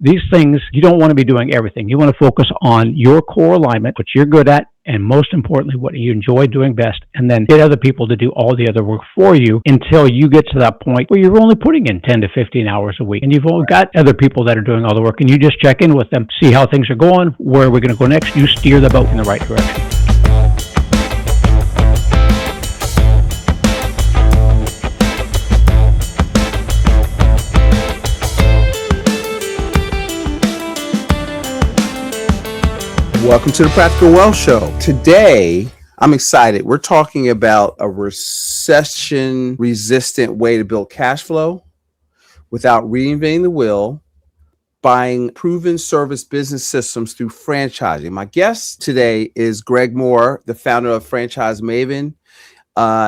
these things, you don't want to be doing everything. You want to focus on your core alignment, what you're good at, and most importantly, what you enjoy doing best, and then get other people to do all the other work for you until you get to that point where you're only putting in 10 to 15 hours a week, and you've only got other people that are doing all the work, and you just check in with them, see how things are going, where we're going to go next. You steer the boat in the right direction. Welcome to the Practical Wealth Show. Today, I'm excited. We're talking about a recession-resistant way to build cash flow without reinventing the wheel, buying proven service business systems through franchising. My guest today is Greg Mohr, the founder of Franchise Maven.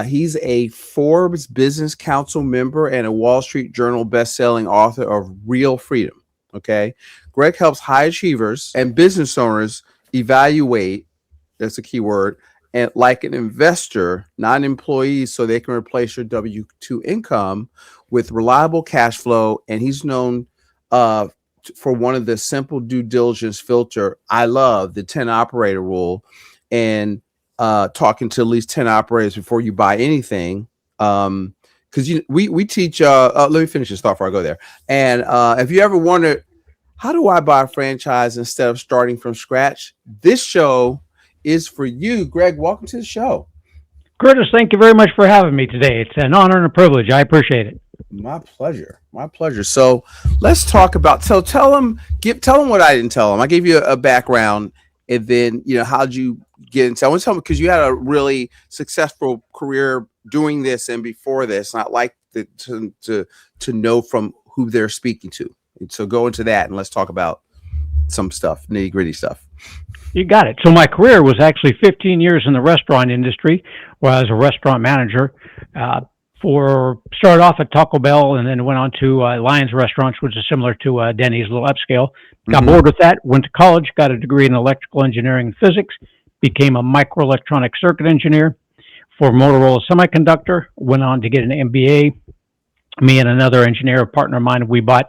He's a Forbes Business Council member and a Wall Street Journal best-selling author of Real Freedom. Okay, Greg helps high achievers and business owners evaluate, that's a key word, and like an investor, not an employee, so they can replace your W-2 income with reliable cash flow. And he's known for one of the simple due diligence filter. I love the 10 operator rule, and talking to at least 10 operators before you buy anything. Because we teach, let me finish this thought before I go there. And if you ever wonder, how do I buy a franchise instead of starting from scratch? This show is for you. Greg, welcome to the show. Curtis, thank you very much for having me today. It's an honor and a privilege. I appreciate it. My pleasure. My pleasure. So let's talk about, tell them what I didn't tell them. I gave you a background, and then, how'd you get into, I want to tell them, because you had a really successful career doing this and before this. And I'd like to know from who they're speaking to. So go into that and let's talk about some stuff, nitty gritty stuff. You got it. So my career was actually 15 years in the restaurant industry, where I was a restaurant manager. Started off at Taco Bell and then went on to Lions Restaurants, which is similar to Denny's, a little upscale. Got bored with that, went to college, got a degree in electrical engineering and physics, became a microelectronic circuit engineer for Motorola Semiconductor, went on to get an MBA. Me and another engineer, a partner of mine, we bought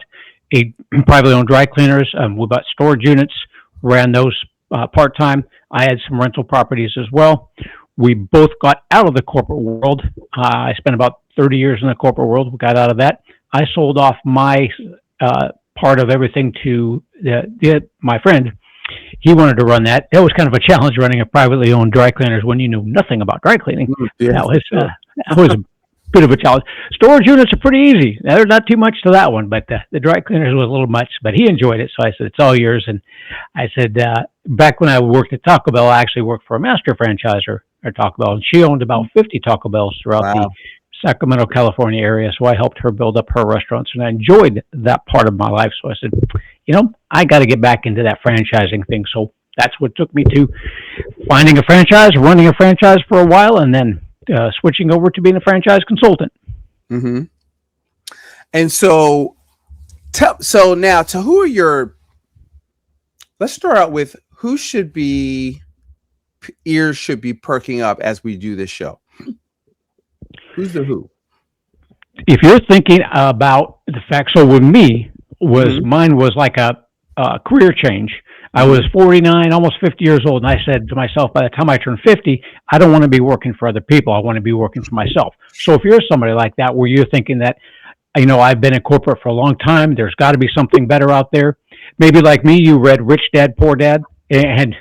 a privately owned dry cleaners. We bought storage units, ran those part-time. I had some rental properties as well. We both got out of the corporate world. I spent about 30 years in the corporate world. We got out of that. I sold off my part of everything to my friend. He wanted to run that. That was kind of a challenge, running a privately owned dry cleaners when you knew nothing about dry cleaning. Yeah. That was a bit of a challenge. Storage units are pretty easy. Now, there's not too much to that one, but the dry cleaners was a little much, but he enjoyed it. So I said, it's all yours. And I said, back when I worked at Taco Bell, I actually worked for a master franchisor at Taco Bell, and she owned about 50 Taco Bells throughout the Sacramento, California area. So I helped her build up her restaurants, and I enjoyed that part of my life. So I said, I got to get back into that franchising thing. So that's what took me to finding a franchise, running a franchise for a while, and then switching over to being a franchise consultant. Mm-hmm. And so now, to who are let's start out with who ears should be perking up as we do this show. Who's the who? If you're thinking about the fact, so with me, mine was like a career change. I was 49, almost 50 years old, and I said to myself, by the time I turn 50, I don't want to be working for other people. I want to be working for myself. So if you're somebody like that, where you're thinking that, I've been in corporate for a long time, there's got to be something better out there. Maybe like me, you read Rich Dad, Poor Dad, and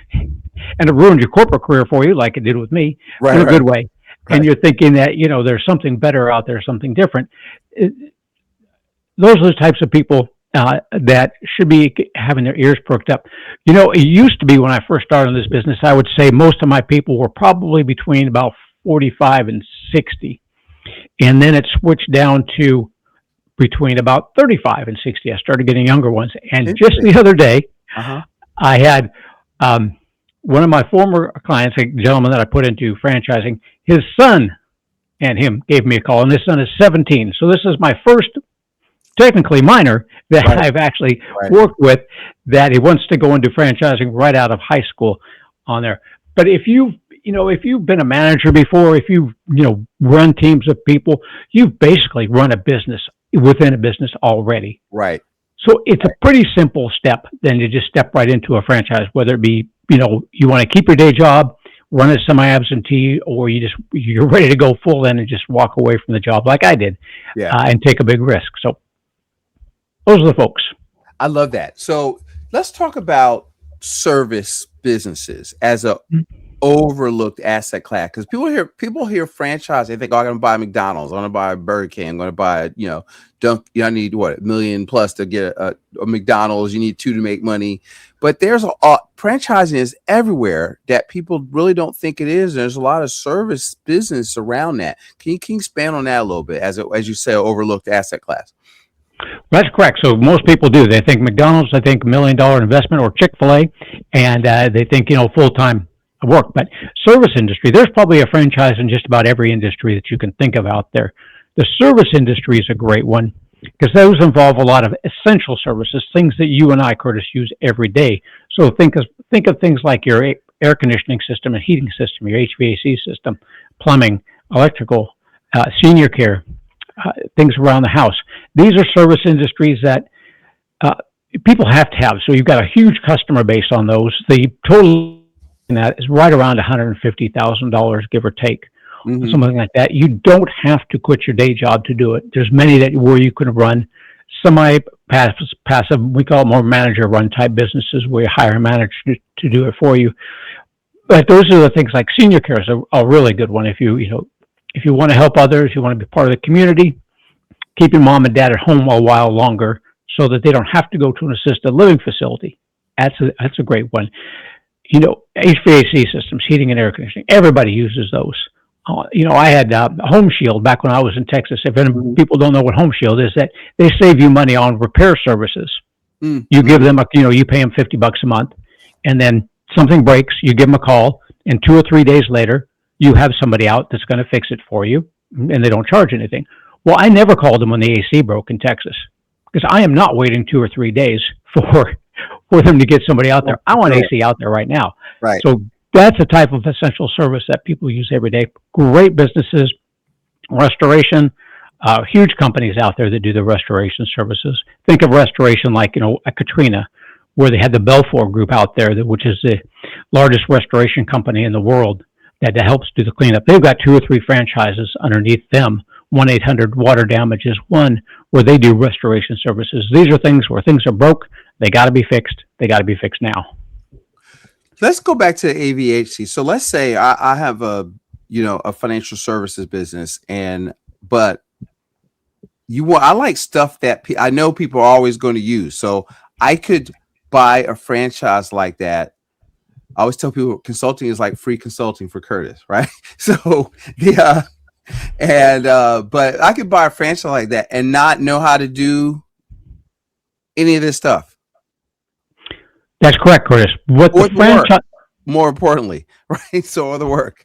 it ruined your corporate career for you, like it did with me, in a good way. Right. And you're thinking that, there's something better out there, something different. Those are the types of people that should be having their ears perked up. It used to be, when I first started in this business, I would say most of my people were probably between about 45 and 60. And then it switched down to between about 35 and 60. I started getting younger ones. And just the other day, I had one of my former clients, a gentleman that I put into franchising, his son and him gave me a call, and this son is 17. So this is my first, technically minor, that I've actually worked with, that he wants to go into franchising right out of high school on there. But if you've been a manager before, if you've, run teams of people, you've basically run a business within a business already. Right. So it's a pretty simple step then to just step right into a franchise, whether it be, you want to keep your day job, run it semi-absentee, or you're ready to go full in and just walk away from the job like I did, Yeah. and take a big risk. So those are the folks. I love that. So let's talk about service businesses as a overlooked asset class, because people hear franchise, they think, oh, I'm going to buy McDonald's, I'm going to buy Burger King, I'm going to buy I need what, $1 million plus to get a McDonald's. You need 2 to make money, but there's franchising is everywhere that people really don't think it is. There's a lot of service business around that. Can you expand on that a little bit as you say, overlooked asset class? That's correct. So most people do. They think McDonald's, they think $1 million investment, or Chick-fil-A, and they think, full-time work. But service industry, there's probably a franchise in just about every industry that you can think of out there. The service industry is a great one because those involve a lot of essential services, things that you and I, Curtis, use every day. So think of things like your air conditioning system and heating system, your HVAC system, plumbing, electrical, senior care, things around the house. These are service industries that people have to have. So you've got a huge customer base on those. The total in that is right around $150,000, give or take, something like that. You don't have to quit your day job to do it. There's many where you can run semi-passive, we call it more manager-run type businesses where you hire a manager to do it for you. But those are the things like senior care is a really good one. If you want to help others, you want to be part of the community, keep your mom and dad at home a while longer so that they don't have to go to an assisted living facility. That's a great one. HVAC systems, heating and air conditioning, everybody uses those. I had Home Shield back when I was in Texas. If people don't know what Home Shield is, that they save you money on repair services. You give them you pay them $50 a month, and then something breaks, you give them a call, and 2 or 3 days later, you have somebody out that's going to fix it for you, and they don't charge anything. Well, I never called them when the AC broke in Texas because I am not waiting 2 or 3 days for them to get somebody out there. I want AC out there right now. Right. So that's a type of essential service that people use every day. Great businesses, restoration, huge companies out there that do the restoration services. Think of restoration like, a Katrina, where they had the Belfour Group out there, which is the largest restoration company in the world that helps do the cleanup. They've got 2 or 3 franchises underneath them. 1-800-WATER damage is one where they do restoration services. These are things where things are broke. They got to be fixed. They got to be fixed now. Let's go back to AVHC. So let's say I have a financial services business, but I like stuff that I know people are always going to use. So I could buy a franchise like that. I always tell people consulting is like free consulting for Curtis, right? So but I could buy a franchise like that and not know how to do any of this stuff. That's correct, Curtis. More importantly, right? So the work.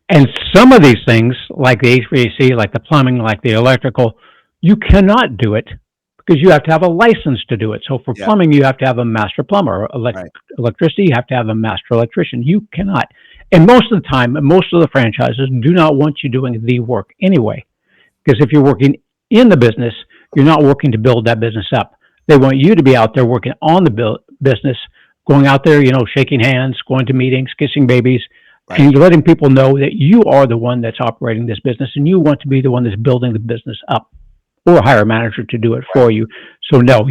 And some of these things, like the HVAC, like the plumbing, like the electrical, you cannot do it because you have to have a license to do it. So for plumbing, you have to have a master plumber. Electricity, you have to have a master electrician. You cannot. And most of the time, most of the franchises do not want you doing the work anyway. Because if you're working in the business, you're not working to build that business up. They want you to be out there working on the business, going out there, shaking hands, going to meetings, kissing babies, and you're letting people know that you are the one that's operating this business and you want to be the one that's building the business up, or hire a manager to do it for you. So no,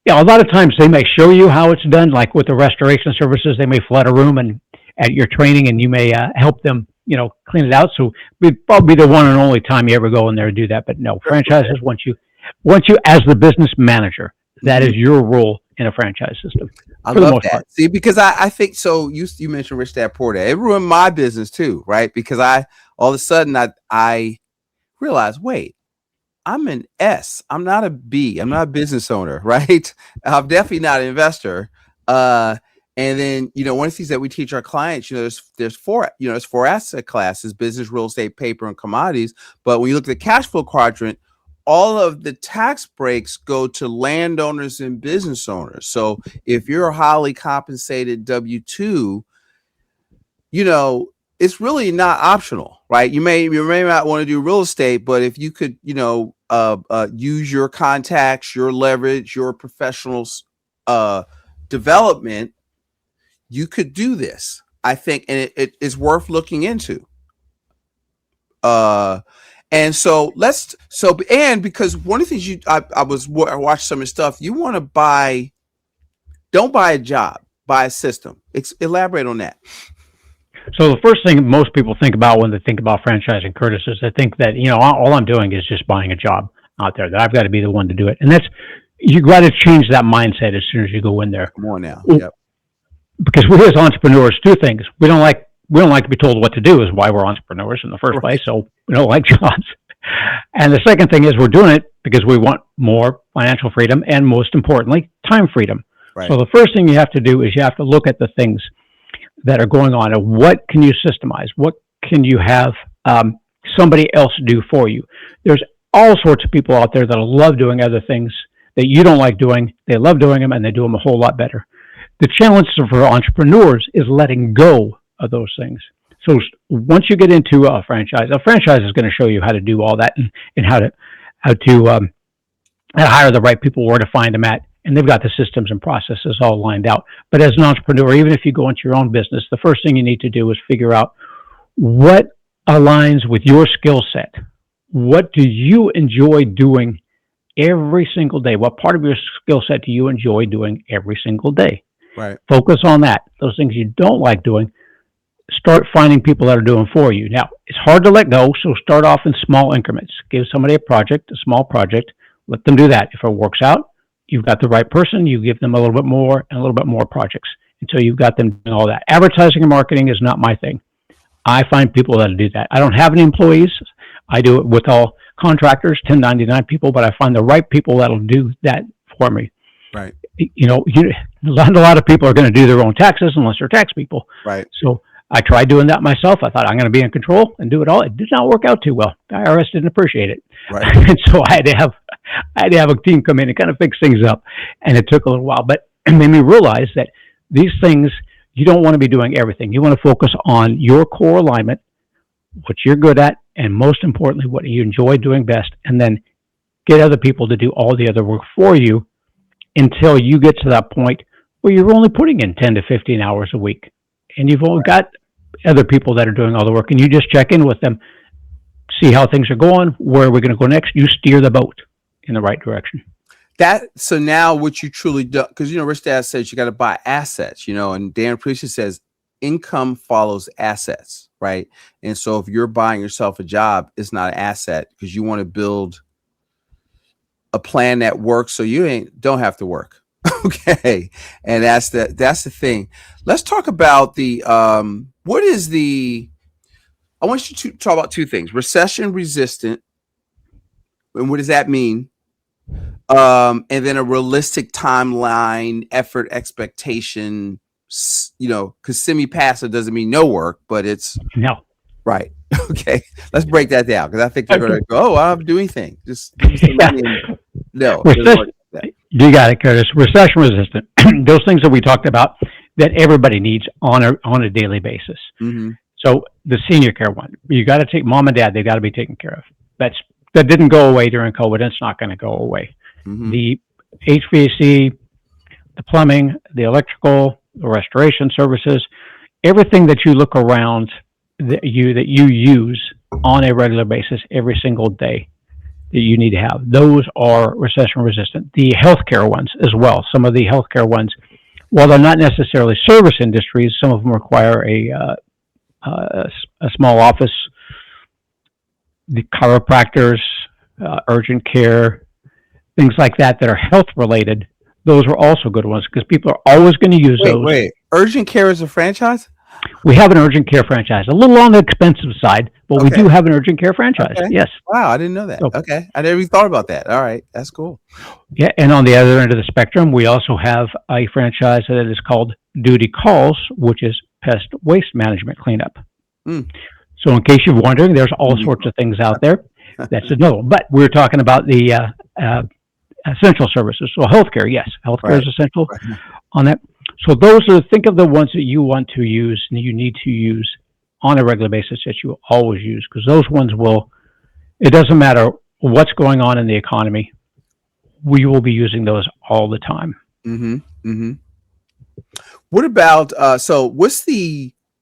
a lot of times they may show you how it's done, like with the restoration services, they may flood a room and at your training and you may help them, clean it out. So it'd probably be the one and only time you ever go in there and do that. But no, franchises want you as the business manager. That is your role in a franchise system. I love that. See, because I think so. You mentioned Rich Dad Poor Dad. It ruined my business too, right? Because all of a sudden I realized, wait, I'm an S. I'm not a B. I'm not a business owner, right? I'm definitely not an investor. And then one of the things that we teach our clients, there's four asset classes: business, real estate, paper, and commodities. But when you look at the cash flow quadrant, all of the tax breaks go to landowners and business owners. So if you're a highly compensated W-2, it's really not optional, right? You may not want to do real estate, but if you could, use your contacts, your leverage, your professionals, development, you could do this. I think, and it is worth looking into. And so because one of the things I watched some of your stuff. You want to don't buy a job, buy a system. Elaborate on that. So the first thing most people think about when they think about franchising, Curtis, is they think that, all I'm doing is just buying a job out there, that I've got to be the one to do it. And you got to change that mindset as soon as you go in there. Come on now. Yep. Because we as entrepreneurs do things. We don't like to be told what to do, is why we're entrepreneurs in the first place. So we don't like jobs. And the second thing is we're doing it because we want more financial freedom and, most importantly, time freedom. Right. So the first thing you have to do is you have to look at the things that are going on and what can you systemize? What can you have somebody else do for you? There's all sorts of people out there that love doing other things that you don't like doing. They love doing them and they do them a whole lot better. The challenge for entrepreneurs is letting go of those things. So once you get into a franchise is going to show you how to do all that and how to hire the right people, where to find them at. And they've got the systems and processes all lined out. But as an entrepreneur, even if you go into your own business, the first thing you need to do is figure out what aligns with your skill set. What do you enjoy doing every single day? What part of your skill set do you enjoy doing every single day? Right. Focus on that. Those things you don't like doing, start finding people that are doing for you. Now, it's hard to let go, so start off in small increments. Give somebody a small project, let them do that. If it works out, you've got the right person, you give them a little bit more and a little bit more projects until you've got them doing all that. Advertising and marketing is not my thing. I find people that'll do that. I don't have any employees. I do it with all contractors, 1099 people, but I find the right people that'll do that for me. Right. Not a lot of people are going to do their own taxes unless they're tax people. Right. So I tried doing that myself. I thought I'm going to be in control and do it all. It did not work out too well. The IRS didn't appreciate it. Right. And so I had to have a team come in and kind of fix things up. And it took a little while, but it made me realize that these things, you don't want to be doing everything. You want to focus on your core alignment, what you're good at, and most importantly, what you enjoy doing best, and then get other people to do all the other work for you until you get to that point where you're only putting in 10 to 15 hours a week. And you've only got other people that are doing all the work, and you just check in with them, see how things are going, where are we going to go next. You steer the boat in the right direction. So now what you truly do, because, Rich Dad says you got to buy assets, and Dan Priestley says income follows assets, right? And so if you're buying yourself a job, it's not an asset because you want to build a plan that works so you don't have to work. Okay. And that's the thing. Let's talk about I want you to talk about two things: recession-resistant, and what does that mean? And then a realistic timeline, effort, expectation, because semi-passive doesn't mean no work, but it's no. Right. Okay. Let's break that down, because I think they're going to go, I'm doing things. Just give me some money. No. You got it, Curtis. Recession-resistant. Those things that we talked about that everybody needs on a daily basis. Mm-hmm. So the senior care one, you got to take mom and dad. They got to be taken care of. That didn't go away during COVID. And it's not going to go away. Mm-hmm. The HVAC, the plumbing, the electrical, the restoration services, everything that you look around that you use on a regular basis every single day that you need to have. Those are recession resistant. The healthcare ones as well. Some of the healthcare ones, while they're not necessarily service industries, some of them require a small office. The chiropractors, urgent care, things like that are health related. Those are also good ones because people are always going to use those. Wait, urgent care is a franchise? We have an urgent care franchise, a little on the expensive side, but we do have an urgent care franchise. Okay. Yes. Wow, I didn't know that. Okay, I never even thought about that. All right, that's cool. Yeah, and on the other end of the spectrum, we also have a franchise that is called Duty Calls, which is pest waste management cleanup. Mm. So in case you're wondering, there's all sorts of things out there. That's another one. But we're talking about the essential services. So healthcare, yes, healthcare is essential on that. So think of the ones that you want to use and you need to use on a regular basis that you always use, because those ones will, it doesn't matter what's going on in the economy, we will be using those all the time. Mm-hmm. Mm-hmm. What about,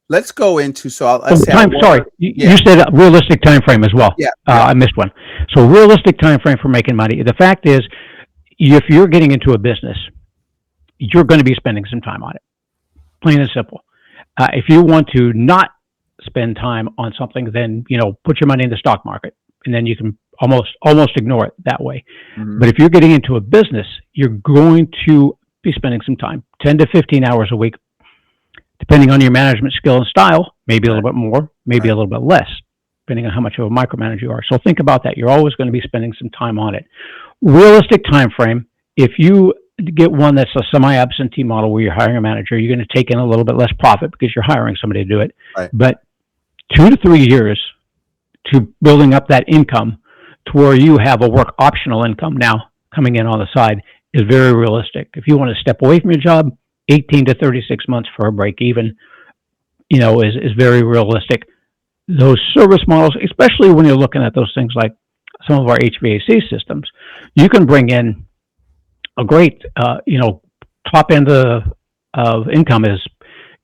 let's go into, You said a realistic time frame as well. Yeah. I missed one. So realistic time frame for making money. The fact is, if you're getting into a business, you're going to be spending some time on it. Plain and simple. If you want to not spend time on something, then, put your money in the stock market, and then you can almost ignore it that way. Mm-hmm. But if you're getting into a business, you're going to be spending some time, 10 to 15 hours a week, depending on your management skill and style, maybe a little bit more, maybe a little bit less, depending on how much of a micromanager you are. So think about that. You're always going to be spending some time on it. Realistic time frame, if you get one that's a semi-absentee model where you're hiring a manager, you're going to take in a little bit less profit because you're hiring somebody to do it. Right. But 2 to 3 years to building up that income to where you have a work optional income now coming in on the side is very realistic. If you want to step away from your job, 18 to 36 months for a break even, is very realistic. Those service models, especially when you're looking at those things like some of our HVAC systems, you can bring in a great, top end of income is,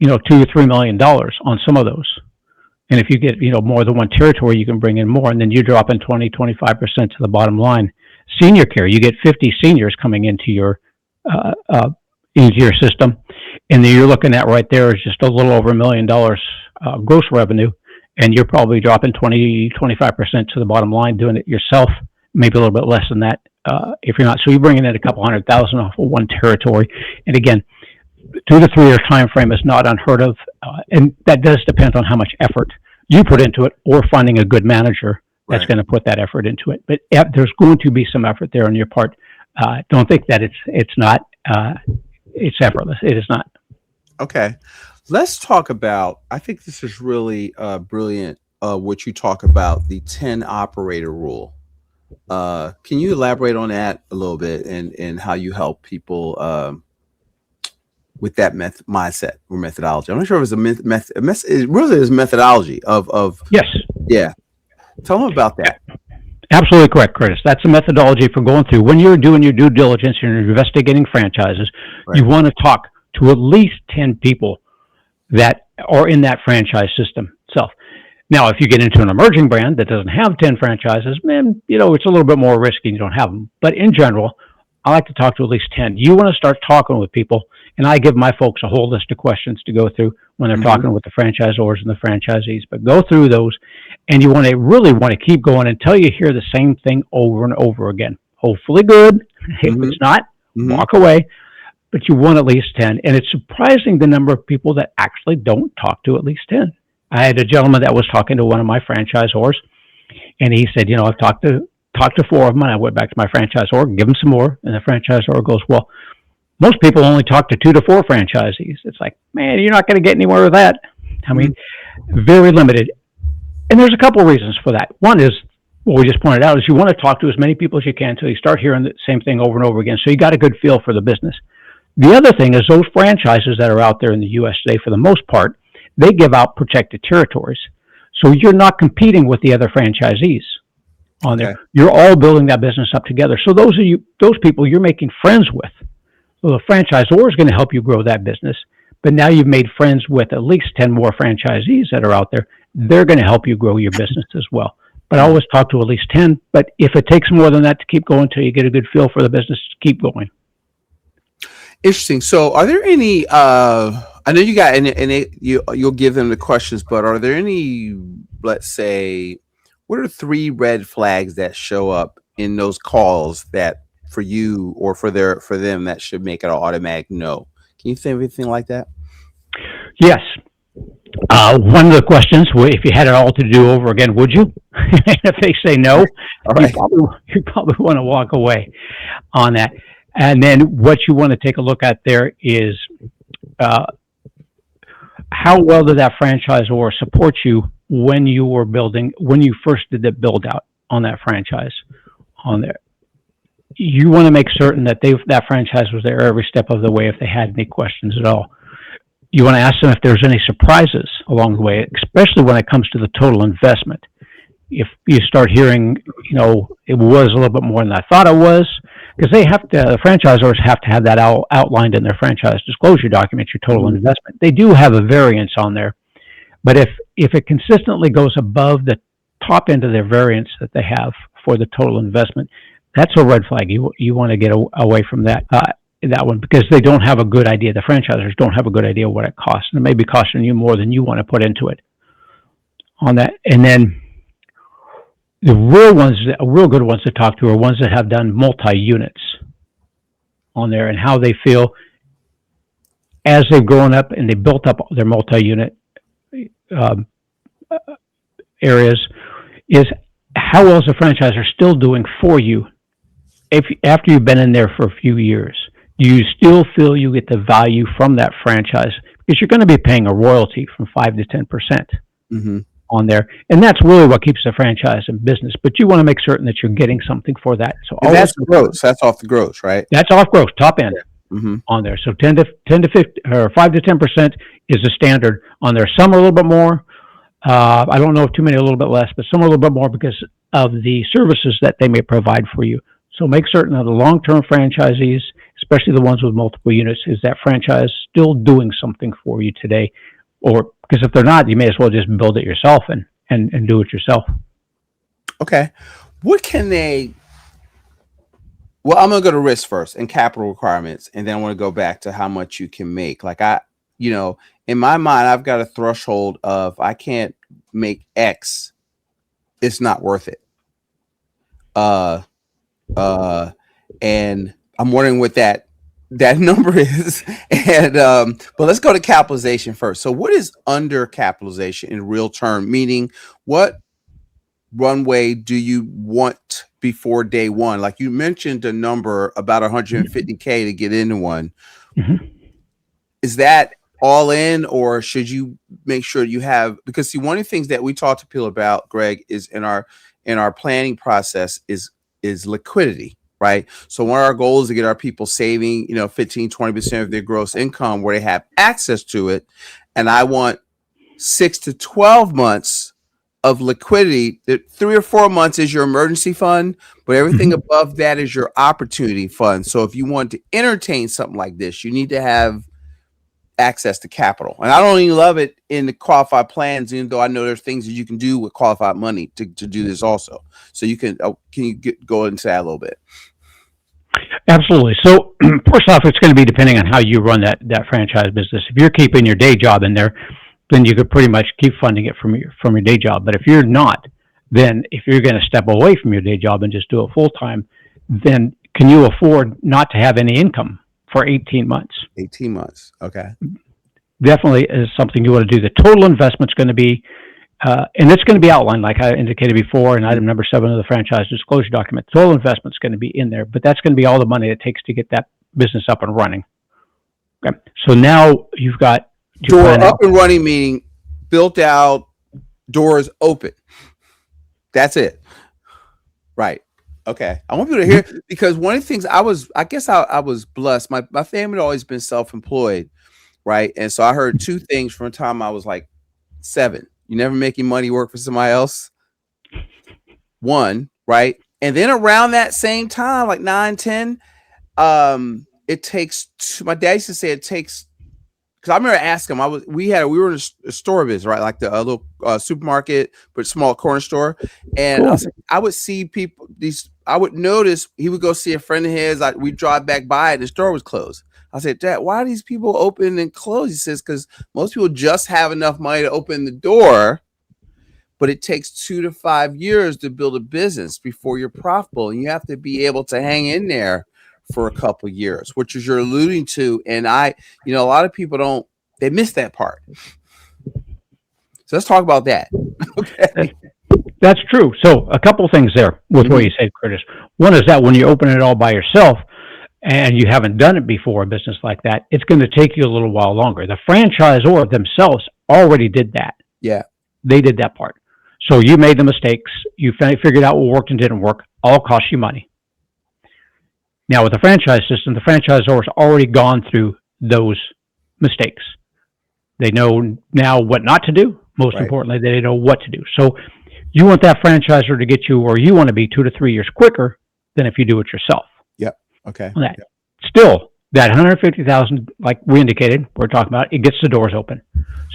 $2 to $3 million on some of those. And if you get, more than one territory, you can bring in more, and then you drop in 20-25% to the bottom line. Senior care, you get 50 seniors coming into your system, and then you're looking at right there is just a little over $1 million gross revenue, and you're probably dropping 20-25% to the bottom line doing it yourself, maybe a little bit less than that if you're not. So you're bringing in a couple $100,000 off of one territory, and again, 2 to 3 year time frame is not unheard of, and that does depend on how much effort you put into it, or finding a good manager that's going to put that effort into it. But there's going to be some effort there on your part. Don't think that it's not. It's effortless. It is not. Okay. Let's talk about, I think this is really brilliant, what you talk about, the 10 operator rule. Can you elaborate on that a little bit and how you help people with that mindset or methodology? I'm not sure if it's it really is methodology of yes. Yeah. Tell them about that. Absolutely correct, Curtis. That's a methodology for going through. When you're doing your due diligence and you're investigating franchises, you want to talk to at least 10 people that are in that franchise system itself. Now, if you get into an emerging brand that doesn't have 10 franchises, man, it's a little bit more risky and you don't have them. But in general, I like to talk to at least 10. You want to start talking with people, and I give my folks a whole list of questions to go through when they're talking with the franchisors and the franchisees. But go through those, and you really want to keep going until you hear the same thing over and over again. Hopefully good. If it's not, walk away. But you want at least 10. And it's surprising the number of people that actually don't talk to at least 10. I had a gentleman that was talking to one of my franchisors, and he said, I've talked to 4 of them, and I went back to my franchisor, give them some more, and the franchisor goes, well, most people only talk to 2 to 4 franchisees. It's like, man, you're not going to get anywhere with that. I mean, very limited. And there's a couple of reasons for that. One is, what we just pointed out, is you want to talk to as many people as you can until you start hearing the same thing over and over again, so you got a good feel for the business. The other thing is those franchises that are out there in the U.S. today, for the most part, they give out protected territories. So you're not competing with the other franchisees on there. You're all building that business up together. So those people you're making friends with. So the franchisor is going to help you grow that business. But now you've made friends with at least 10 more franchisees that are out there. They're going to help you grow your business as well. But I always talk to at least 10. But if it takes more than that to keep going till you get a good feel for the business, keep going. Interesting. So are there any, I know you got, you'll give them the questions, but are there any, let's say, what are 3 red flags that show up in those calls that for you or for them that should make it an automatic no? Can you say anything like that? Yes. One of the questions, if you had it all to do over again, would you? If they say no, you probably want to walk away on that. And then what you want to take a look at there is how well did that franchisor support you when you first did the build out on that franchise on there. You want to make certain that that franchise was there every step of the way if they had any questions at all. you want to ask them if there's any surprises along the way, especially when it comes to the total investment. If you start hearing, it was a little bit more than I thought it was, because the franchisors have to have that outlined in their franchise disclosure document, your total investment. They do have a variance on there, but if it consistently goes above the top end of their variance that they have for the total investment, that's a red flag. You want to get away from that one, because they don't have a good idea. The franchisors don't have a good idea what it costs, and it may be costing you more than you want to put into it on that. And then the real good ones to talk to are ones that have done multi-units on there, and how they feel as they've grown up and they built up their multi-unit areas, is how well is the franchisor still doing for you after you've been in there for a few years. Do you still feel you get the value from that franchise? Because you're going to be paying a royalty from 5 to 10% on there, and that's really what keeps the franchise in business. But you want to make certain that you're getting something for that. So that's gross. That's off the gross, right? That's off gross, top end on there. So 10 to 50 or 5 to 10% is the standard on there. Some are a little bit more. I don't know if too many are a little bit less, but some are a little bit more because of the services that they may provide for you. So make certain that the long-term franchisees, especially the ones with multiple units, is that franchise still doing something for you today? Or because if they're not, you may as well just build it yourself and do it yourself. Okay. What can they... Well, I'm going to go to risk first and capital requirements, and then I want to go back to how much you can make. Like in my mind, I've got a threshold of I can't make X. It's not worth it. And I'm wondering what that number is. And but let's go to capitalization first. So what is undercapitalization in real term? Meaning, what runway do you want before day one? Like you mentioned a number about 150K to get into one. Is that all in, or should you make sure you have, because see, one of the things that we talk to people about, Greg, is in our planning process is liquidity, right? So one of our goals is to get our people saving, 15, 20% of their gross income where they have access to it. And I want 6 to 12 months of liquidity. 3 or 4 months is your emergency fund, but everything above that is your opportunity fund. So if you want to entertain something like this, you need to have access to capital. And I don't even love it in the qualified plans, even though I know there's things that you can do with qualified money to do this also. So you can you go into that a little bit? Absolutely. So first off, it's going to be depending on how you run that franchise business. If you're keeping your day job in there, then you could pretty much keep funding it from your day job. But if you're not, then if you're going to step away from your day job and just do it full time, then can you afford not to have any income for 18 months? 18 months. Okay. Definitely is something you want to do. The total investment's going to be, and it's going to be outlined, like I indicated before, in item number 7 of the franchise disclosure document. Total investment's going to be in there, but that's going to be all the money it takes to get that business up and running. Okay. So now you've got door up and running, meaning built out, doors open. That's it. Right. Okay. I want people to hear, because one of the things I was blessed. My family had always been self-employed, right? And so I heard 2 things from the time I was like 7. You never making money work for somebody else. 1, right? And then around that same time, like 9, 10, it takes my dad used to say it takes, because I remember asking him, we were in a store business, right? Like the little supermarket, but small corner store. And cool. I would see people, I would notice he would go see a friend of his. We'd drive back by and the store was closed. I said, Dad, why are these people open and close? He says, because most people just have enough money to open the door, but it takes 2 to 5 years to build a business before you're profitable. And you have to be able to hang in there for a couple of years, which is you're alluding to. And a lot of people they miss that part. So let's talk about that. Okay. That's true. So a couple of things there with what you said, Curtis. One is that when you open it all by yourself and you haven't done it before, a business like that, it's going to take you a little while longer. The franchisor themselves already did that. Yeah. They did that part. So you made the mistakes. You figured out what worked and didn't work. All cost you money. Now with the franchise system, the franchisor has already gone through those mistakes. They know now what not to do. Most Right. importantly, they know what to do. So you want that franchisor to get you where you want to be 2 to 3 years quicker than if you do it yourself. Yep. Okay. On that. Yep. Still, that 150,000, like we indicated, we're talking about, it gets the doors open.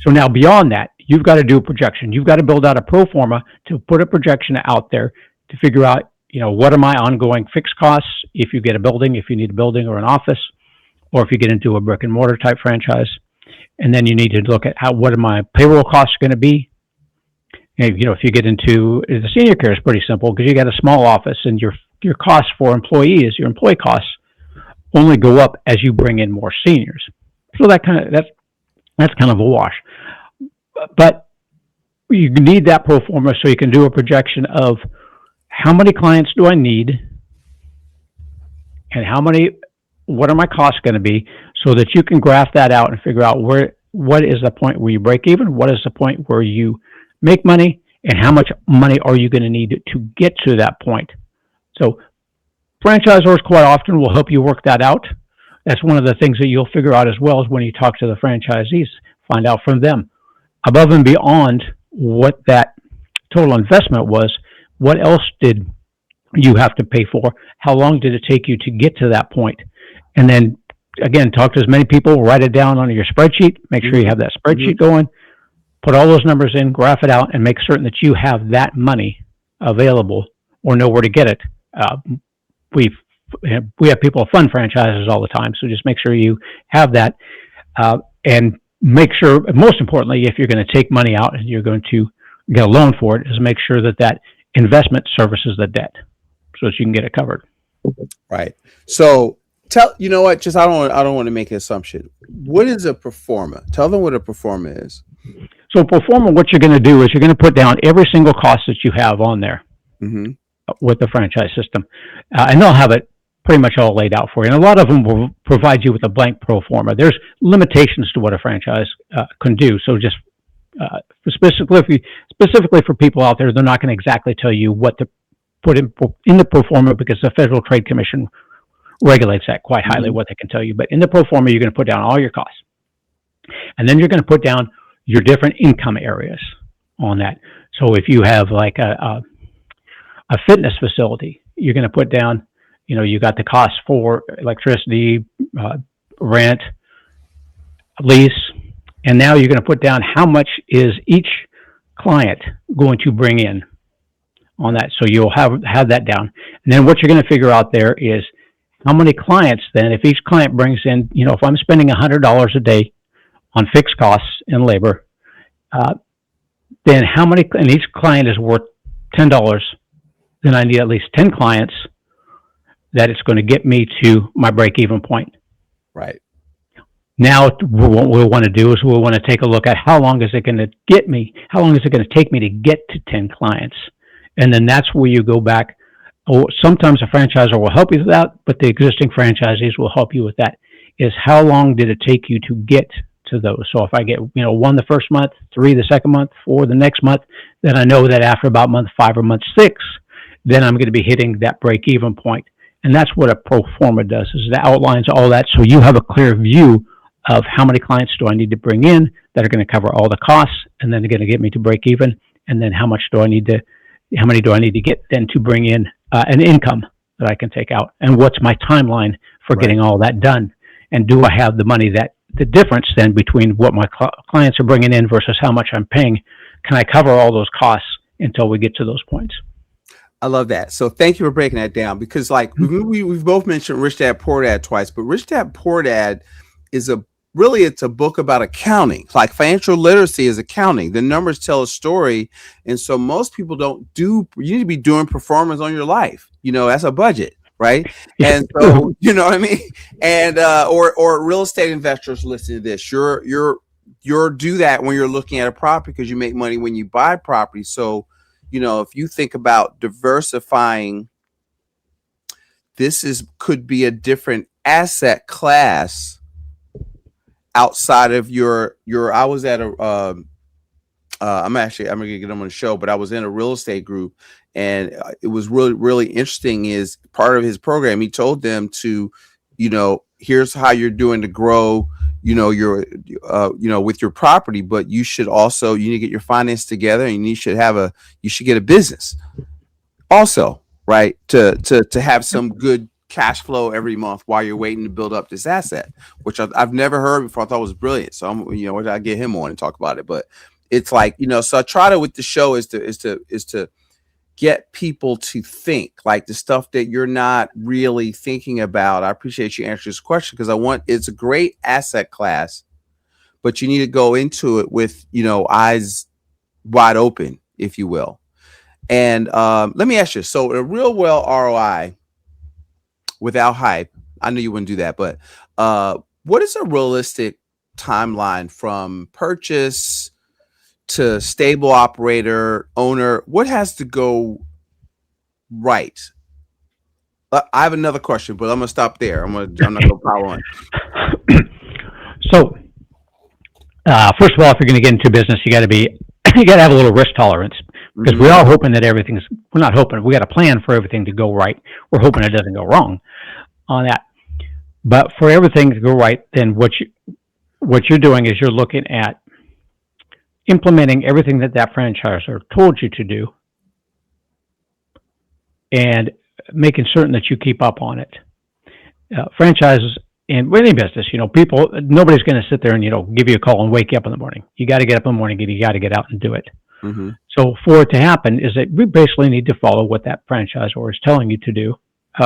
So now beyond that, you've got to do a projection. You've got to build out a pro forma to put a projection out there to figure out, what are my ongoing fixed costs if you get a building, if you need a building or an office, or if you get into a brick and mortar type franchise. And then you need to look at what are my payroll costs going to be. And, if you get into the senior care is pretty simple because you got a small office and your costs for employees, your employee costs only go up as you bring in more seniors. So that's kind of a wash. But you need that pro forma so you can do a projection of how many clients do I need and what are my costs going to be so that you can graph that out and figure out what is the point where you break even, what is the point where you make money, and how much money are you going to need to get to that point. So franchisors quite often will help you work that out. That's one of the things that you'll figure out as well as when you talk to the franchisees, find out from them. Above and beyond what that total investment was, what else did you have to pay for? How long did it take you to get to that point? And then, again, talk to as many people, write it down on your spreadsheet, make sure you have that spreadsheet going, put all those numbers in, graph it out, and make certain that you have that money available or know where to get it. We have people fund franchises all the time, so just make sure you have that. And make sure, most importantly, if you're going to take money out and you're going to get a loan for it, is make sure that investment services the debt so that you can get it covered. Right. So you know what, just I don't want to make an assumption. What is a pro forma? Tell them what a pro forma is. So pro forma, what you're going to do is you're going to put down every single cost that you have on there with the franchise system. And they'll have it pretty much all laid out for you. And a lot of them will provide you with a blank pro forma. There's limitations to what a franchise can do. So just specifically for people out there, they're not going to exactly tell you what to put in the pro forma because the Federal Trade Commission regulates that quite highly, what they can tell you. But in the pro forma, you're going to put down all your costs. And then you're going to put down your different income areas on that. So if you have like a fitness facility, you're going to put down, you got the cost for electricity, rent, lease, and now you're going to put down how much is each client going to bring in on that. So you'll have that down. And then what you're going to figure out there is how many clients then, if each client brings in, if I'm spending $100 a day on fixed costs and labor, then how many, and each client is worth $10, then I need at least 10 clients that it's going to get me to my break-even point. Right. Now, what we'll want to do is we'll want to take a look at how long is it going to take me to get to 10 clients. And then that's where you go back. Sometimes a franchisor will help you with that, but the existing franchisees will help you with that, is how long did it take you to get to those? So if I get, 1 the first month, 3 the second month, 4 the next month, then I know that after about month 5 or month 6, then I'm going to be hitting that break-even point. And that's what a pro forma does, is it outlines all that so you have a clear view of how many clients do I need to bring in that are going to cover all the costs, and then they're going to get me to break even, and then how many do I need to get then to bring in an income that I can take out, and what's my timeline for getting all that done, and do I have the money that the difference then between what my clients are bringing in versus how much I'm paying, can I cover all those costs until we get to those points? I love that. So thank you for breaking that down, because we've both mentioned Rich Dad Poor Dad twice, but Rich Dad Poor Dad is it's a book about accounting. Like financial literacy is accounting. The numbers tell a story. And so most people you need to be doing performance on your life. That's a budget, right? And so, you know what I mean? And, or real estate investors listen to this. You're do that when you're looking at a property because you make money when you buy property. So, if you think about diversifying, could be a different asset class outside of your I was at I'm gonna get them on the show, but I was in a real estate group, and it was really, really interesting. Is part of his program, he told them to, here's how you're doing to grow, your, with your property, but you need to get your finance together, and you should get a business also, right? To have some good cash flow every month while you're waiting to build up this asset, which I've never heard before. I thought was brilliant. So I get him on and talk about it, but it's like, so I try to, with the show, is to get people to think like the stuff that you're not really thinking about. I appreciate you answering this question, because it's a great asset class, but you need to go into it with, eyes wide open, if you will. And let me ask you, so a real well ROI without hype, I know you wouldn't do that, but what is a realistic timeline from purchase to stable operator, owner? What has to go right? I have another question, but I'm gonna stop there. I'm not gonna pile on. So, first of all, if you're going to get into business, you got to have a little risk tolerance, because we're all hoping that we're not hoping, we got a plan for everything to go right. We're hoping it doesn't go wrong on that. But for everything to go right, then what you're doing is you're looking at implementing everything that franchisor told you to do, and making certain that you keep up on it. Franchises, in any business, nobody's going to sit there and, give you a call and wake you up in the morning. You got to get up in the morning, you got to get out and do it. Mm-hmm. So for it to happen is that we basically need to follow what that franchisor is telling you to do,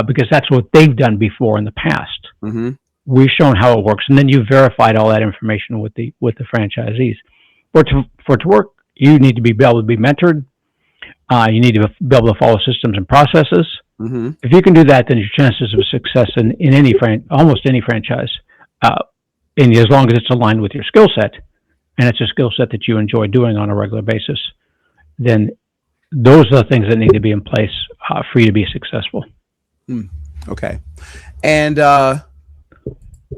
because that's what they've done before in the past. Mm-hmm. We've shown how it works, and then you verified all that information with the franchisees. For it to work, you need to be able to be mentored. You need to be able to follow systems and processes. Mm-hmm. If you can do that, then your chances of success in almost any franchise, and as long as it's aligned with your skill set, and it's a skill set that you enjoy doing on a regular basis, then those are the things that need to be in place for you to be successful. Okay. And I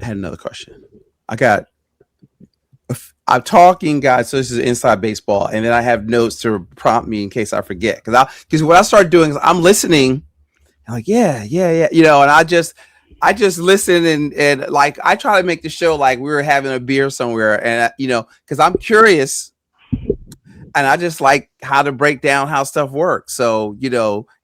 had another question. I'm talking, guys, so this is inside baseball, and then I have notes to prompt me in case I forget. Because what I start doing is I'm listening. I'm like, yeah. And I just listen, and like, I try to make the show like we were having a beer somewhere, and because I'm curious, and I just like how to break down how stuff works. So,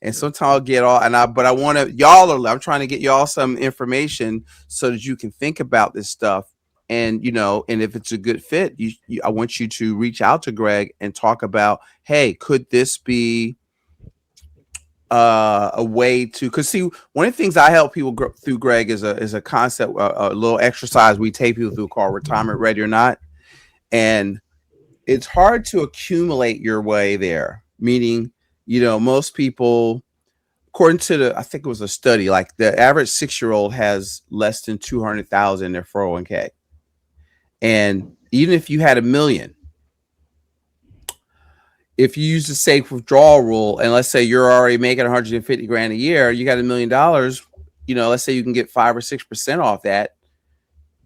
and sometimes I'll get all, but I want to, I'm trying to get y'all some information so that you can think about this stuff. And, and if it's a good fit, I want you to reach out to Greg and talk about, hey, could this be a way to, because see, one of the things I help people through, Greg, is a concept, a little exercise we take people through called Retirement Ready or Not. And it's hard to accumulate your way there, meaning, most people, according to I think it was a study, like the average 6-year-old has less than 200,000 in their 401k. And even if you had $1 million, if you use the safe withdrawal rule, and let's say you're already making 150 grand a year, you got $1 million, let's say you can get 5 or 6% off that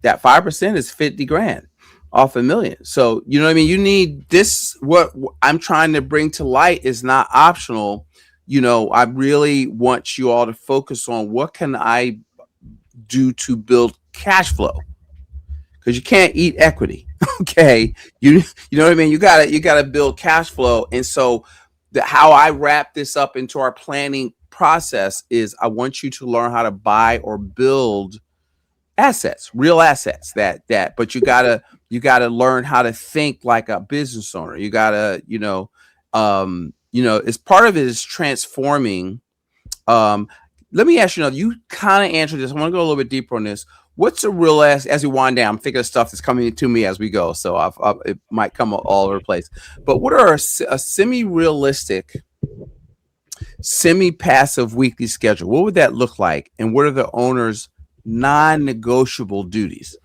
5% is 50 grand off $1 million. So, you know what I mean? You need this. What I'm trying to bring to light is not optional. I really want you all to focus on what can I do to build cash flow, because you can't eat equity. Okay. You know what I mean? You gotta build cash flow. And so how I wrap this up into our planning process is I want you to learn how to buy or build assets, real assets but you gotta learn how to think like a business owner. You gotta, as part of it is transforming. Let me ask you, you kind of answered this. I want to go a little bit deeper on this. What's a real as we wind down? I'm thinking of stuff that's coming to me as we go, so it might come all over the place. But what are a semi-realistic, semi-passive weekly schedule? What would that look like? And what are the owner's non-negotiable duties?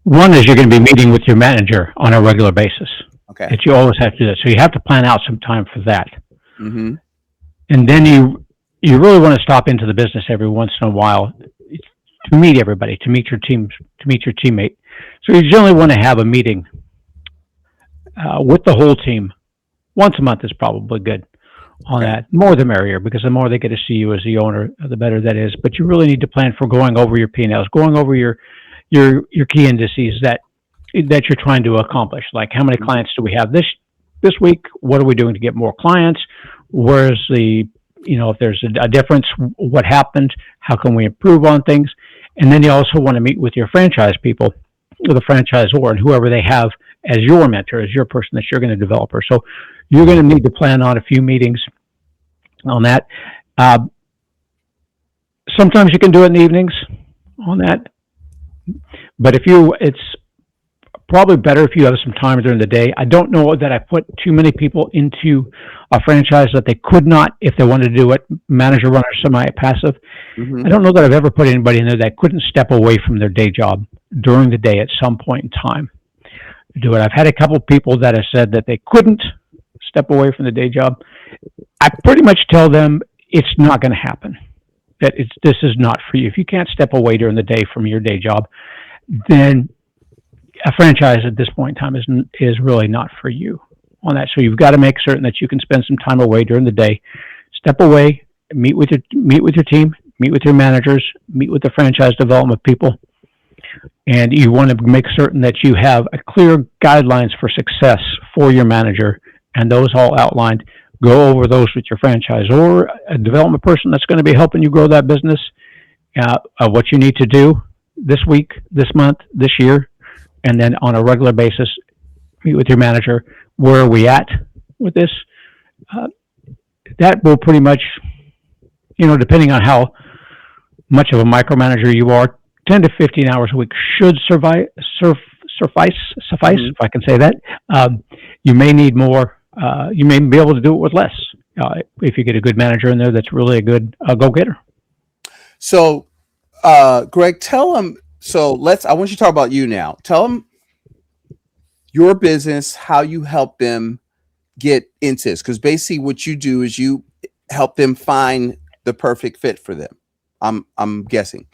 One is you're going to be meeting with your manager on a regular basis. Okay. That you always have to do that. So you have to plan out some time for that. Mm-hmm. And then you really want to stop into the business every once in a while to meet everybody, to meet your team, to meet your teammate. So you generally want to have a meeting with the whole team. Once a month is probably good, on Okay. that. More the merrier, because the more they get to see you as the owner, the better that is. But you really need to plan for going over your P&Ls, going over your key indices that you're trying to accomplish. Like, how many Mhm. clients do we have this week? What are we doing to get more clients? Where's the, if there's a difference, what happened? How can we improve on things? And then you also want to meet with your franchise people, or the franchisor, and whoever they have as your mentor, as your person that you're going to develop. So you're going to need to plan on a few meetings on that. Sometimes you can do it in the evenings on that, but it's probably better if you have some time during the day. I don't know that I put too many people into a franchise that they could not, if they wanted to do it, manager, runner, semi-passive. Mhm. I don't know that I've ever put anybody in there that couldn't step away from their day job during the day at some point in time to do it. I've had a couple of people that have said that they couldn't step away from the day job. I pretty much tell them it's not going to happen. That this is not for you. If you can't step away during the day from your day job, then a franchise at this point in time is really not for you on that. So you've got to make certain that you can spend some time away during the day. Step away, meet with your team, meet with your managers, meet with the franchise development people, and you want to make certain that you have a clear guidelines for success for your manager, and those all outlined. Go over those with your franchisor, a development person that's going to be helping you grow that business, what you need to do this week, this month, this year, and then on a regular basis, meet with your manager. Where are we at with this? That will pretty much, depending on how much of a micromanager you are, 10 to 15 hours a week should suffice, if I can say that. You may need more. You may be able to do it with less if you get a good manager in there that's really a good go-getter. So, Greg, tell them. So I want you to talk about you now. Tell them your business, how you help them get into this. Because basically what you do is you help them find the perfect fit for them. I'm guessing.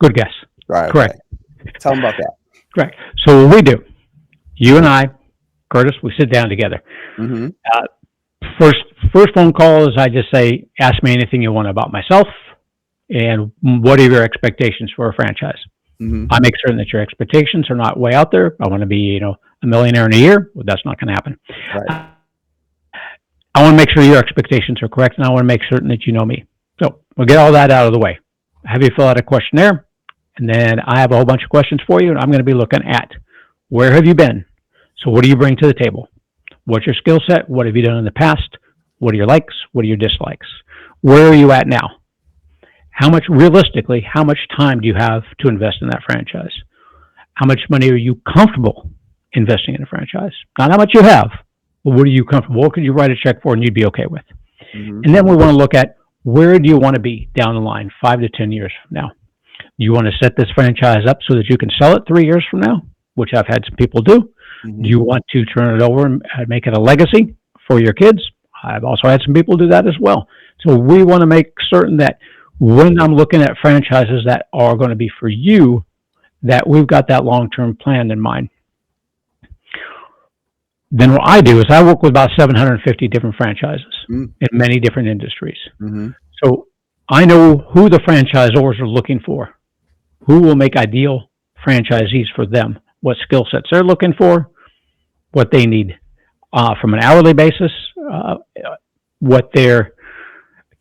Good guess. Right. Correct. Okay. Tell them about that. Correct. So what we do, you and I, Curtis, we sit down together. Mm-hmm. First phone call is I just say, ask me anything you want about myself, and what are your expectations for a franchise? Mm-hmm. I make certain that your expectations are not way out there. I want to be, a millionaire in a year. Well, that's not going to happen. Right. I want to make sure your expectations are correct, and I want to make certain that you know me. So we'll get all that out of the way. Have you fill out a questionnaire, and then I have a whole bunch of questions for you, and I'm going to be looking at where have you been? So what do you bring to the table? What's your skill set? What have you done in the past? What are your likes? What are your dislikes? Where are you at now? How much time do you have to invest in that franchise? How much money are you comfortable investing in a franchise? Not how much you have, but what are you comfortable? What could you write a check for and you'd be okay with? Mm-hmm. And then we want to look at where do you want to be down the line 5 to 10 years from now? Do you want to set this franchise up so that you can sell it 3 years from now, which I've had some people do? Mm-hmm. Do you want to turn it over and make it a legacy for your kids? I've also had some people do that as well. So we want to make certain that when I'm looking at franchises that are going to be for you, that we've got that long-term plan in mind. Then what I do is I work with about 750 different franchises in many different industries. Mm-hmm. So I know who the franchisors are looking for, who will make ideal franchisees for them, what skill sets they're looking for, what they need from an hourly basis, what their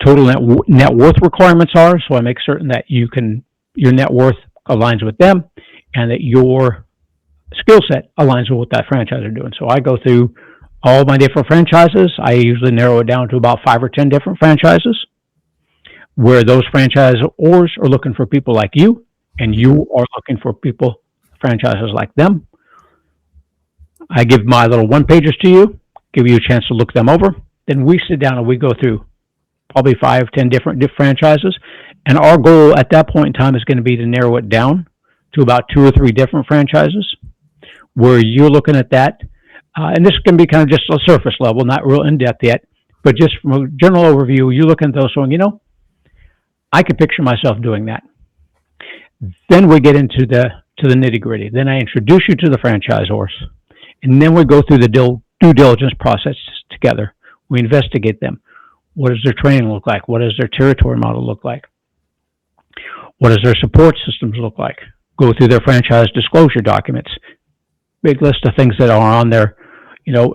total net worth requirements are. So I make certain that your net worth aligns with them and that your skill set aligns with what that franchise are doing. So I go through all my different franchises. I usually narrow it down to about 5 or 10 different franchises where those franchisors are looking for people like you and you are looking for franchises like them. I give my little one-pagers to you, give you a chance to look them over. Then we sit down and we go through probably 5, 10 different franchises. And our goal at that point in time is going to be to narrow it down to about 2 or 3 different franchises where you're looking at that. And this can be kind of just a surface level, not real in-depth yet, but just from a general overview, you're looking at those going, I could picture myself doing that. Then we get into the nitty-gritty. Then I introduce you to the franchisors, and then we go through the due diligence process together We investigate them. What does their training look like? What does their territory model look like? What does their support systems look like? Go through their franchise disclosure documents. Big list of things that are on there.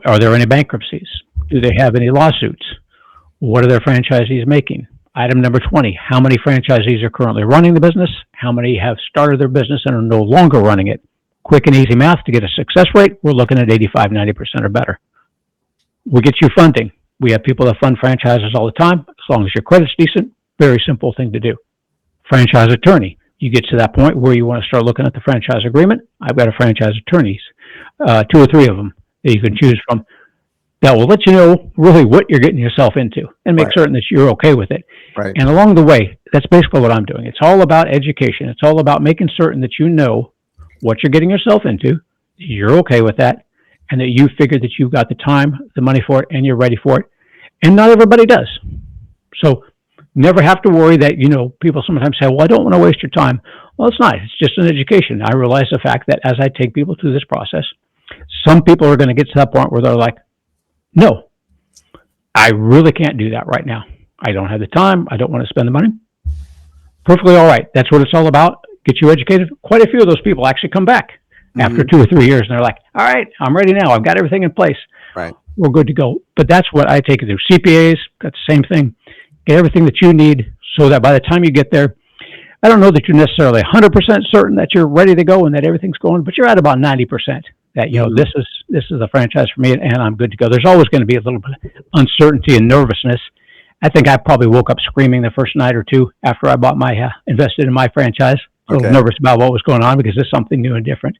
Are there any bankruptcies? Do they have any lawsuits? What are their franchisees making? Item number 20, how many franchisees are currently running the business? How many have started their business and are no longer running it? Quick and easy math to get a success rate, we're looking at 85, 90% or better. We get you funding. We have people that fund franchises all the time. As long as your credit's decent, very simple thing to do. Franchise attorney. You get to that point where you want to start looking at the franchise agreement. I've got a franchise attorneys, 2 or 3 of them that you can choose from that will let you know really what you're getting yourself into and make certain that you're okay with it. Right. And along the way, that's basically what I'm doing. It's all about education. It's all about making certain that you know what you're getting yourself into, you're okay with that, and that you figure that you've got the time, the money for it, and you're ready for it. And not everybody does. So never have to worry that, people sometimes say, well, I don't want to waste your time. Well, it's not. It's just an education. I realize the fact that as I take people through this process, some people are going to get to that point where they're like, no, I really can't do that right now. I don't have the time. I don't want to spend the money. Perfectly all right. That's what it's all about. Get you educated. Quite a few of those people actually come back after 2 or 3 years, and they're like, all right, I'm ready now. I've got everything in place. Right. We're good to go. But that's what I take it to. CPAs, got the same thing. Get everything that you need so that by the time you get there, I don't know that you're necessarily 100% certain that you're ready to go and that everything's going, but you're at about 90% that, this is a franchise for me and I'm good to go. There's always going to be a little bit of uncertainty and nervousness. I think I probably woke up screaming the first night or two after I bought invested in my franchise. A little nervous about what was going on because it's something new and different.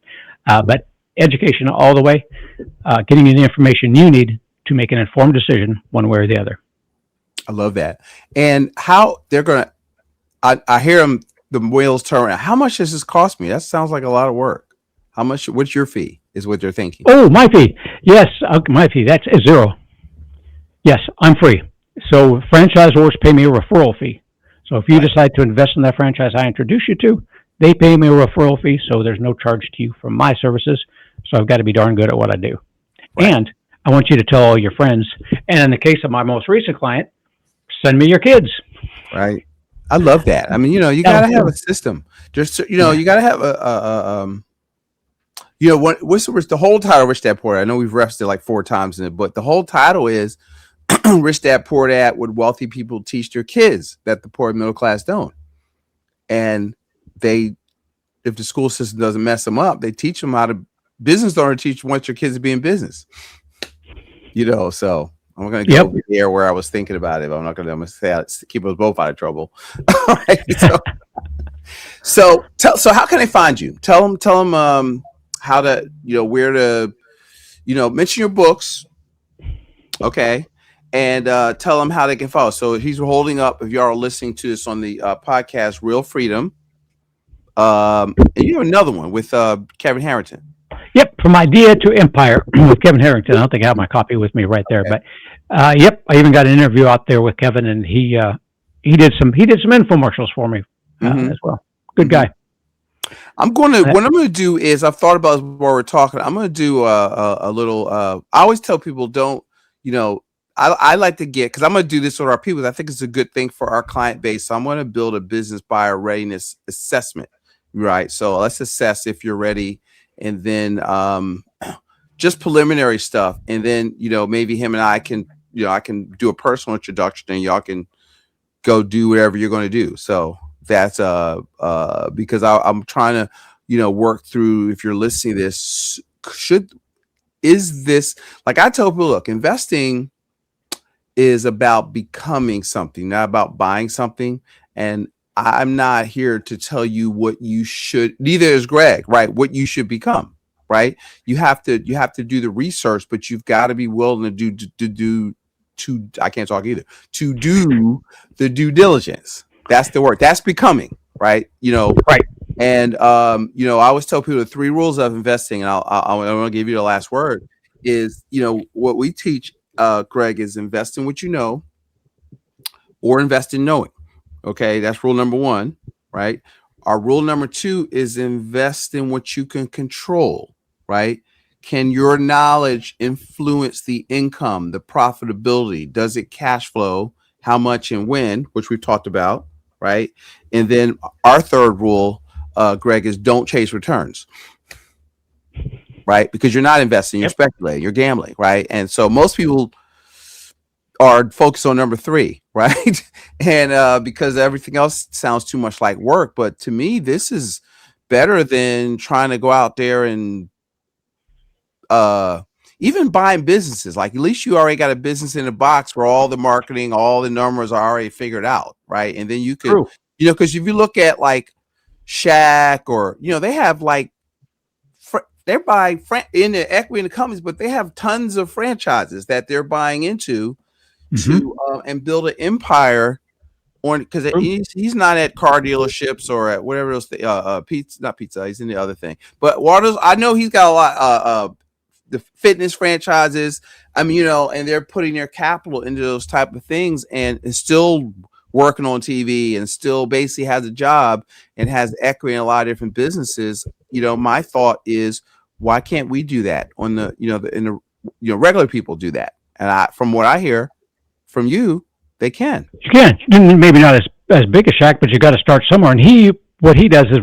But education all the way, getting you the information you need to make an informed decision one way or the other. I love that. And how they're going to, I hear them, the wheels turn around. How much does this cost me? That sounds like a lot of work. How much, what's your fee is what they're thinking? Oh, my fee. Yes. My fee. That's $0. Yes, I'm free. So franchisors pay me a referral fee. So if you decide to invest in that franchise I introduce you to, they pay me a referral fee. So there's no charge to you for my services. So I've got to be darn good at what I do. Right. And I want you to tell all your friends. And in the case of my most recent client, send me your kids. Right. I love that. I mean, you got to have a system. Just, you got to have what's the whole title of Rich Dad Poor Dad? I know we've referenced it like 4 times in it, but the whole title is Rich Dad Poor Dad, what wealthy people teach their kids that the poor and middle class don't. And if the school system doesn't mess them up, they teach them how to, business don't teach want your kids to be in business. So I'm going to go over there where I was thinking about it. But I'm not going to say keep us both out of trouble. All right. So how can they find you? Tell them how to, where to, mention your books. Okay. And tell them how they can follow. So he's holding up, if you are listening to this on the podcast, Real Freedom. And you have another one with Kevin Harrington. Yep, From Idea to Empire with Kevin Harrington. I don't think I have my copy with me right there, okay. But I even got an interview out there with Kevin, and he did some infomercials for me as well. Good guy. What I'm going to do is, I've thought about while we're talking, I'm going to do a little. I always tell people, don't, I like to get, because I'm going to do this with our people. I think it's a good thing for our client base. So I'm going to build a business buyer readiness assessment, right? So let's assess if you're ready. And then just preliminary stuff. And then, maybe him and I can, I can do a personal introduction and y'all can go do whatever you're going to do. So that's because I'm trying to, work through, if you're listening to this, is this, like I tell people, look, investing is about becoming something, not about buying something. And I'm not here to tell you what you should, neither is Greg, right? What you should become, right? You have to do the research, but you've got to be willing to do I can't talk either, to do the due diligence. That's the word. That's becoming, right? Right. And, I always tell people the 3 rules of investing, and I want to give you the last word is, what we teach, Greg, is invest in what you know or invest in knowing. Okay, that's rule number 1, right? Our rule number 2 is invest in what you can control, right? Can your knowledge influence the income, the profitability? Does it cash flow? How much and when, which we've talked about, right? And then our third rule, Greg, is don't chase returns, right? Because you're not investing, you're speculating, you're gambling, right? And so most people are focused on number 3, right? And because everything else sounds too much like work. But to me, this is better than trying to go out there and even buying businesses. Like, at least you already got a business in a box where all the marketing, all the numbers are already figured out, right? And then you could, True. because if you look at like Shack or, they have like, they're buying in the equity in the companies, but they have tons of franchises that they're buying into to and build an empire on, because he's not at car dealerships or at whatever else, not pizza, he's in the other thing. But Waters, I know he's got a lot the fitness franchises. I mean, and they're putting their capital into those type of things, and is still working on TV and still basically has a job and has equity in a lot of different businesses. My thought is, why can't we do that on the, regular people do that? And from what I hear from you, they can. You can. Maybe not as big a Shack, but you got to start somewhere. And what he does is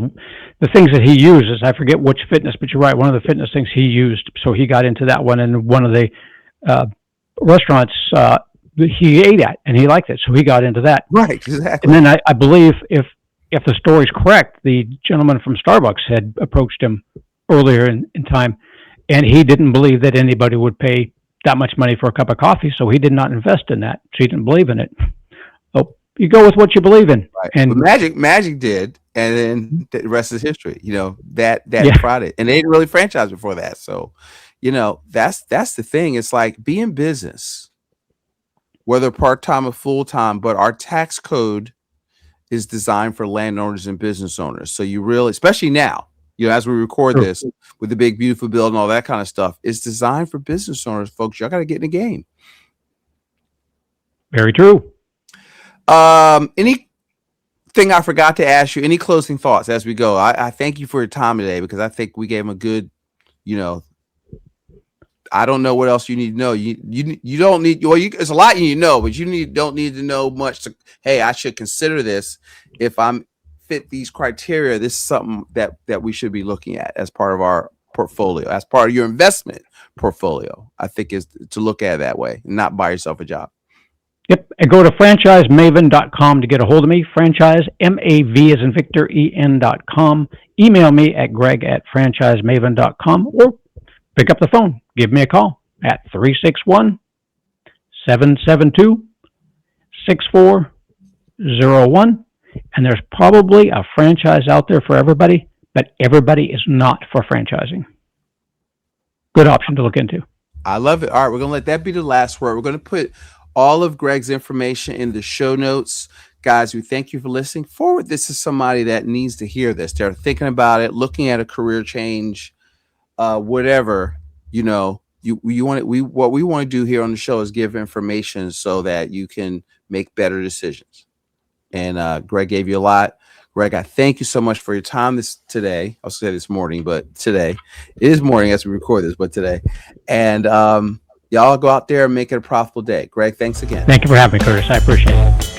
the things that he uses. I forget which fitness, but you're right. One of the fitness things he used, so he got into that one. And one of the restaurants he ate at, and he liked it, so he got into that. Right, exactly. And then I believe if the story's correct, the gentleman from Starbucks had approached him earlier in time, and he didn't believe that anybody would pay that much money for a cup of coffee, so he did not invest in that. So he didn't believe in it. So you go with what you believe in. Right. And Magic did, and then the rest is history. That Friday, and they didn't really franchise before that. So, that's the thing. It's like, be in business, whether part-time or full-time, but our tax code is designed for landowners and business owners. So you really, especially now, as we record this with the big, beautiful bill and all that kind of stuff, it's designed for business owners, folks. Y'all got to get in the game. Very true. Anything I forgot to ask you, any closing thoughts as we go? I thank you for your time today, because I think we gave them a good, I don't know what else you need to know. You don't need, it's a lot you need to know, but don't need to know much to, hey, I should consider this. If I'm fit these criteria, this is something that we should be looking at as part of our portfolio, as part of your investment portfolio. I think is to look at it that way and not buy yourself a job. Yep. And go to franchisemaven.com to get a hold of me. Franchise, MAV as in Victor, EN.com. Email me at greg@franchisemaven.com, or pick up the phone. Give me a call at 361-772-6401. And there's probably a franchise out there for everybody, but everybody is not for franchising. Good option to look into. I love it. All right, we're going to let that be the last word. We're going to put all of Greg's information in the show notes. Guys, we thank you for listening. Forward this to somebody that needs to hear this. They're thinking about it, looking at a career change, whatever. What we want to do here on the show is give information so that you can make better decisions. And Greg gave you a lot. Greg, I thank you so much for your time today. I'll say this morning, but today it is morning as we record this, but today. And y'all go out there and make it a profitable day. Greg, thanks again. Thank you for having me, Curtis. I appreciate it.